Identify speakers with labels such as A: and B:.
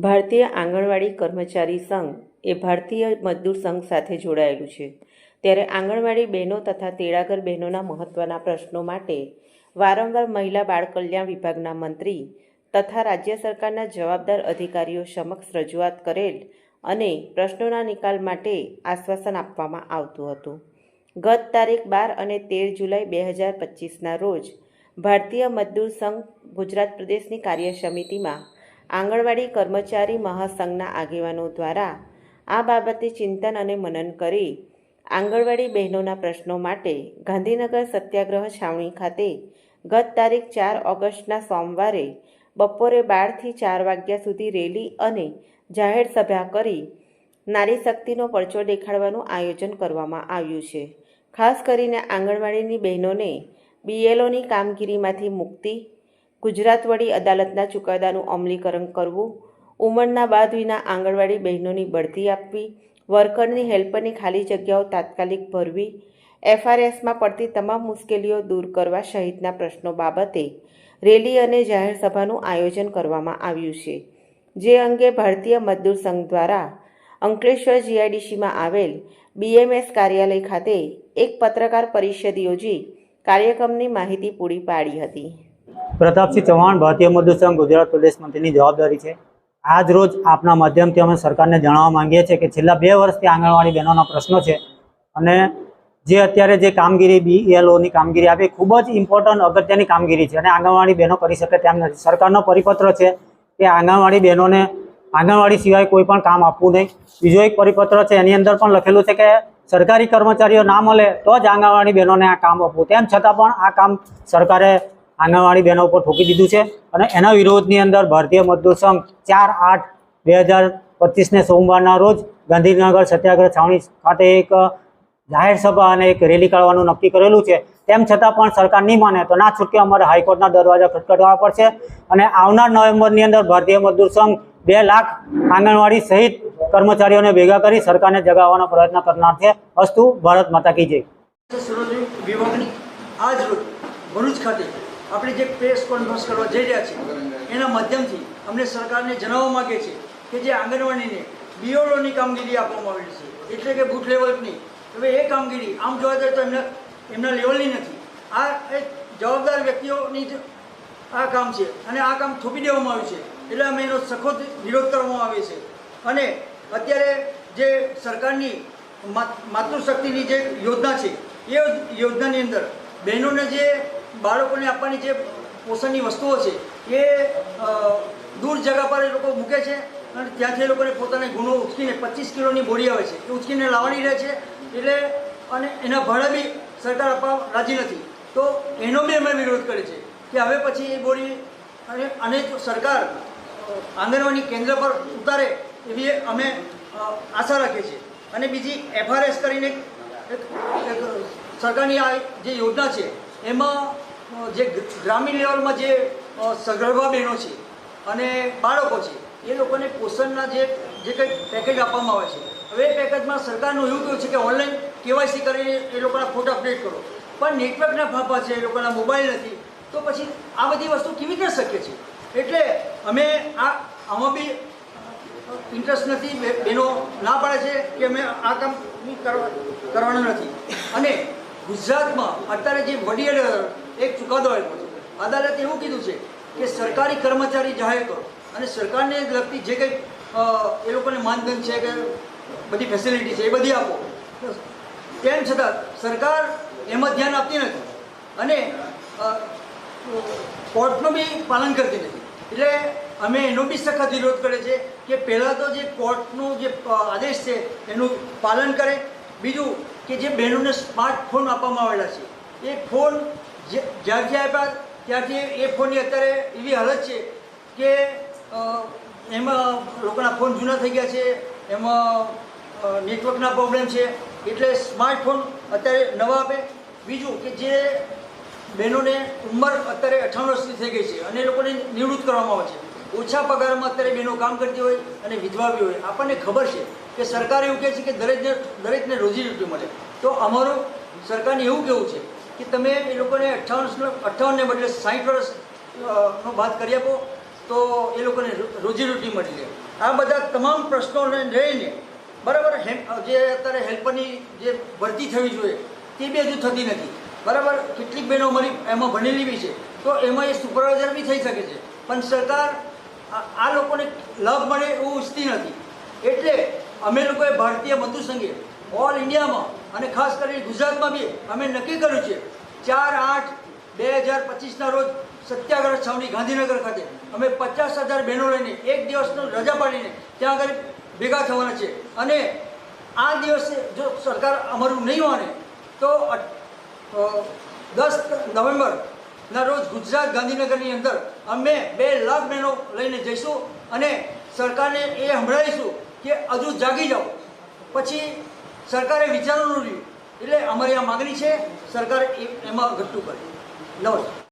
A: ભારતીય આંગણવાડી કર્મચારી સંઘ એ ભારતીય મજદૂર સંઘ સાથે જોડાયેલું છે. ત્યારે આંગણવાડી બહેનો તથા તેડાગર બહેનોના મહત્ત્વના પ્રશ્નો માટે વારંવાર મહિલા બાળ કલ્યાણ વિભાગના મંત્રી તથા રાજ્ય સરકારના જવાબદાર અધિકારીઓ સમક્ષ રજૂઆત કરેલ અને પ્રશ્નોના નિકાલ માટે આશ્વાસન આપવામાં આવતું હતું. ગત તારીખ 12 અને 13 જુલાઈ 2025ના રોજ ભારતીય મજદૂર સંઘ ગુજરાત પ્રદેશની કાર્ય સમિતિમાં આંગણવાડી કર્મચારી મહાસંઘના આગેવાનો દ્વારા આ બાબતે ચિંતન અને મનન કરી આંગણવાડી બહેનોના પ્રશ્નો માટે ગાંધીનગર સત્યાગ્રહ છાવણી ખાતે ગત તારીખ 4 ઓગસ્ટના સોમવારે બપોરે 12થી 4 વાગ્યા સુધી રેલી અને જાહેર સભા કરી નારી શક્તિનો પરચો દેખાડવાનું આયોજન કરવામાં આવ્યું છે. ખાસ કરીને આંગણવાડીની બહેનોને BLOની કામગીરીમાંથી મુક્તિ, ગુજરાત વડી અદાલતના ચુકાદાનું અમલીકરણ કરવું, ઉંમરના બાદ વિના આંગણવાડી બહેનોની બઢતી આપવી, વર્કરની હેલ્પરની ખાલી જગ્યાઓ તાત્કાલિક ભરવી, FRSમાં પડતી તમામ મુશ્કેલીઓ દૂર કરવા સહિતના પ્રશ્નો બાબતે રેલી અને જાહેર સભાનું આયોજન કરવામાં આવ્યું છે. જે અંગે ભારતીય મજદૂર સંઘ દ્વારા અંકલેશ્વર GIDCમાં આવેલ BMS કાર્યાલય ખાતે એક પત્રકાર પરિષદ યોજી કાર્યક્રમની માહિતી પૂરી પાડી હતી.
B: પ્રતાપસિંહ ચૌહાણ, ભારતીય મજદૂર સંઘ ગુજરાત પ્રદેશ મંત્રીની જવાબદારી છે. આજ રોજ આપના માધ્યમથી અમે સરકારને જણાવવા માંગીએ છીએ કે છેલ્લા 2 વર્ષથી આંગણવાડી બહેનોના પ્રશ્નો છે અને જે અત્યારે જે કામગીરી BLOની કામગીરી આપી ખૂબ જ ઇમ્પોર્ટન્ટ અગત્યની કામગીરી છે અને આંગણવાડી બહેનો કરી શકે તેમ નથી. સરકારનો પરિપત્ર છે કે આંગણવાડી બહેનોને આંગણવાડી સિવાય કોઈ પણ કામ આપવું નહીં. બીજો એક પરિપત્ર છે, એની અંદર પણ લખેલું છે કે સરકારી કર્મચારીઓ ના મળે તો જ આંગણવાડી બહેનોને આ કામ આપવું. તેમ છતાં પણ આ કામ સરકારે આંગણવાડી બહેનો ઉપર ઠોકી દીધું છે અને એના વિરોધની અંદર ભારતીય મજદૂર સંઘ 4/8/2025ને સોમવારના રોજ ગાંધીનગર સત્યાગ્રહ છાવણી ખાતે એક જાહેર સભા અને એક રેલી કાઢવાનું નક્કી કરેલું છે. તેમ છતાં પણ સરકાર નહીં માને તો ના છૂટકે અમારે હાઈકોર્ટના દરવાજા ખટખટાવવા પડશે અને આવનાર નવેમ્બરની અંદર ભારતીય મજદૂર સંઘ 2 લાખ આંગણવાડી સહિત કર્મચારીઓને ભેગા કરી સરકારને જગાવવાનો પ્રયત્ન કરનાર છે. અસ્તુ, ભારત માતા કી જય.
C: વિભાગની આજ રોજ ભરૂચ ખાતે આપણે જે પ્રેસ કોન્ફરન્સ કરવા જઈ રહ્યા છીએ એના માધ્યમથી અમને સરકારને જણાવવા માગે છે કે જે આંગણવાડીને BLOની કામગીરી આપવામાં આવેલી છે, એટલે કે બૂથ લેવલની, હવે એ કામગીરી આમ જોવા જાય તો એમના લેવલની નથી. આ એક જવાબદાર વ્યક્તિઓની આ કામ છે અને આ કામ થોપી દેવામાં આવ્યું છે, એટલે અમે એનો સખત વિરોધ કરવામાં આવે છે. અને અત્યારે જે સરકારની માતૃશક્તિની જે યોજના છે એ યોજનાની અંદર બહેનોને જે બાળકોને આપવાની જે પોષણની વસ્તુઓ છે એ દૂર જગા પર એ લોકો મૂકે છે અને ત્યાંથી એ લોકોને પોતાના ગુણો ઉચકીને 25 કિલોની બોરી આવે છે એ ઉચકીને લાવવાની રહે છે, એટલે અને એના ભાડા બી સરકાર આપવા રાજી નથી. તો એનો બી અમે વિરોધ કરે છે કે હવે પછી એ બોરી અને સરકાર આંગણવાડી કેન્દ્ર પર ઉતારે એવી અમે આશા રાખીએ છીએ. અને બીજી FRS કરીને એક સરકારની આ જે યોજના છે એમાં જે ગ્રામીણ લેવલમાં જે સગર્ભા બહેનો છે અને બાળકો છે એ લોકોને પોષણના જે કંઈ પેકેજ આપવામાં આવે છે, હવે એ પેકેજમાં સરકારનું એવું કહ્યું છે કે ઓનલાઈન KYC કરીને એ લોકોના ફોટા અપડેટ કરો, પણ નેટવર્કના ફાંફા છે, એ લોકોના મોબાઈલ નથી, તો પછી આ બધી વસ્તુ કેવી રીતે શક્ય છે? એટલે અમે આમાં બી ઇન્ટરેસ્ટ નથી. બહેનો ના પાડે છે કે અમે આ કામ કરવાનું નથી. અને ગુજરાતમાં અત્યારે જે વડી અદાલત એક ચુકાદો આપ્યો છે, અદાલતે એવું કીધું છે કે સરકારી કર્મચારી જાહેર કરો અને સરકારને લગતી જે કંઈ એ લોકોને માનધન છે કે બધી ફેસિલિટી છે એ બધી આપો. તેમ છતાં સરકાર એમાં ધ્યાન આપતી નથી અને કોર્ટનું બી પાલન કરતી નથી. એટલે અમે એનો બી સખત વિરોધ કરે છે કે પહેલાં તો જે કોર્ટનો જે આદેશ છે એનું પાલન કરે. બીજું કે જે બહેનોને સ્માર્ટફોન આપવામાં આવેલા છે એ ફોન જ્યારથી આપ્યા ત્યારથી એ ફોનની અત્યારે એવી હાલત છે કે એમાં લોકોના ફોન જૂના થઈ ગયા છે, એમાં નેટવર્કના પ્રોબ્લેમ છે, એટલે સ્માર્ટફોન અત્યારે નવા આપે. બીજું કે જે બહેનોને ઉંમર અત્યારે 58 વર્ષની થઈ ગઈ છે અને એ લોકોને નિવૃત્ત કરવામાં આવે છે, ઓછા પગારમાં અત્યારે બહેનો કામ કરતી હોય અને વિધવા બી હોય. આપણને ખબર છે કે સરકાર એવું કહે છે કે દરેકને રોજીરોટી મળે, તો અમારું સરકારને એવું કહેવું છે કે તમે એ લોકોને 58ને બદલે 60 વર્ષનો બાદ કરી આપો તો એ લોકોને રોજીરોટી મળી રહે. આ બધા તમામ પ્રશ્નોને લઈને બરાબર જે અત્યારે હેલ્પરની જે ભરતી થવી જોઈએ તે બી હજુ થતી નથી બરાબર. કેટલીક બહેનો મારી એમાં ભણેલી બી છે તો એમાં એ સુપરવાઇઝર બી થઈ શકે છે, પણ સરકાર આ લોકોને લાભ મળે એવું ઈચ્છતી નથી. એટલે અમે લોકોએ ભારતીય મજદૂર સંઘે ઓલ ઇન્ડિયામાં અને ખાસ કરીને ગુજરાતમાં બી અમે નક્કી કર્યું છે 4/8/2025ના રોજ સત્યાગ્રહ છાવણી ગાંધીનગર ખાતે અમે 50,000 બહેનો લઈને એક દિવસનો રજા પાડીને ત્યાં આગળ ભેગા થવાના છે. અને આ દિવસે જો સરકાર અમારું નહીં માને તો 10 નવેમ્બરના રોજ ગુજરાત ગાંધીનગરની અંદર અમે 2 લાખ બહેનો લઈને જઈશું અને સરકારને એ સંભળાવીશું કે હજુ જાગી જાઓ. પછી સરકારે વિચારવાનું રહ્યું એટલે અમારી આ માગણી છે, સરકાર એમાં ઘટતું કરે. નમસ્કાર.